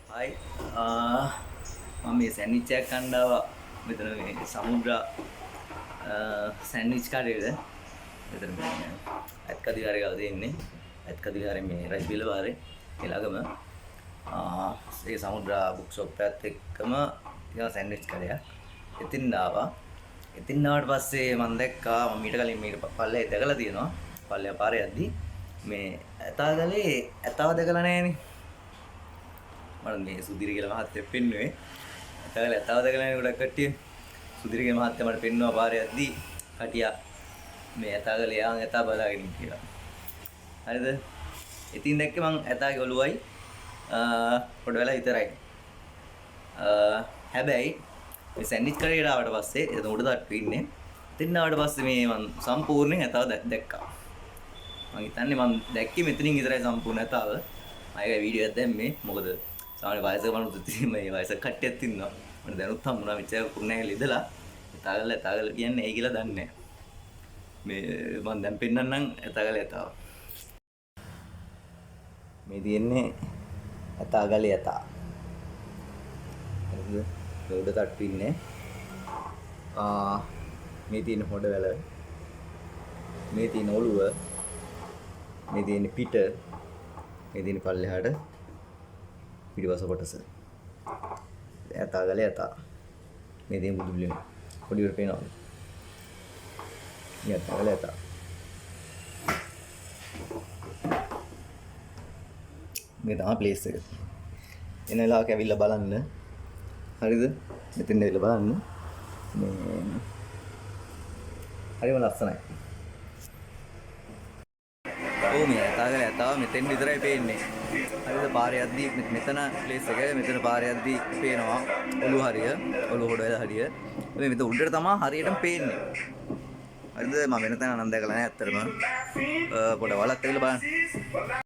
හයි මම මේ සැන්ඩ්විච් එකක් කන්න ආවා මෙතන මේ සමුද්‍ර සැන්ඩ්විච් කඩේට මෙතන මේ ඇත්කදිකාරේ ගාව තියෙන්නේ ඇත්කදිකාරේ මේ රයිස් බිල වාරේ ළඟම ඒ සමුද්‍ර බුක් ෂොප් එකත් එක්කම තියෙන සැන්ඩ්විච් කඩයක් එතින් ආවා එතින් ආවට පස්සේ මම දැක්කා මම ඊට කලින් මේක පල්ලේ දැකලා තියෙනවා පල්ලේ පාරේ යද්දි මේ ඇතාගලේ ඇතාව දැකලා නැහනේ මම මේ සුධිර කියලා මහත්තයෙක් පෙන්නුවේ ඇතාගල ඇතාව දැකලා නැහැ ගොඩක් කට්ටිය සුධිර කියලා මහත්තයා මට පෙන්නුවා පාරේ යද්දී කටියා මේ ඇතාගල යාන් ඇතා බලාගෙන ඉන්න කියලා හරිද ඉතින් දැක්කේ මං ඇතාගේ ඔළුවයි පොඩ වෙලා විතරයි හැබැයි මේ සැන්ඩ්විච් කරේට ආවට පස්සේ එතන උඩ තට්ටුවේ ඉන්නේ ඉතින් ආවට පස්සේ මේ මං සම්පූර්ණයෙන් ඇතාව දැක්කා මං හිතන්නේ මං දැක්කේ මෙතනින් විතරයි සම්පූර්ණ ඇතාව මම වීඩියෝ එකක් දැම්මේ මොකද සාමාන්‍ය වයසක මනුස්සයෙක් මේ වයසක කට්ටියක් ඉන්නවා මට දැනුත් හම්බුණා මෙච්චර කුරුණෑගල ඉඳලා ඇතාගල කියන්නේ ඇයි කියලා දන්නේ නැහැ මේ මම දැන් පෙන්නන්නම් ඇතාගල ඇතාව මේ තියෙන්නේ ඇතාගලේ ඇතා හරිද උඩ තට්ටු ඉන්නේ මේ තියෙන හොඩ වැල මේ තියෙන ඔළුව මේ තියෙන පිට මේ තියෙන පල්ලෙහාට පිටිපස්ස කොටස ඇතාගලේ ඇතා මේ තියෙන බුදු පිළිම පොඩි උඩ පේනවද මේ ඇතාගලේ ඇතා මේ තමයි ප්ලේස් එක එන වෙලාවක ඇවිල්ලා බලන්න හරිද මෙතෙන් ඇවිල්ලා බලන්න මේ හරිම ලස්සනයි ඔව් මේ ඇතාගල ඇතාව මෙතෙන් විතරයි පේන්නේ හරිද පාරේ යද්දී මෙතන ප්ලේස් එක මෙතන පාරේ යද්දී පේනවා ඔළුව හරිය ඔළුව හොඩ වෙලා හරිය මේ මෙතන උඩට තමයි හරියටම පේන්නේ හරිද මම වෙන තැන නම් දැකලා නැහැ ඇත්තටම පොඩ වලක් ඇවිල්ලා බලන්න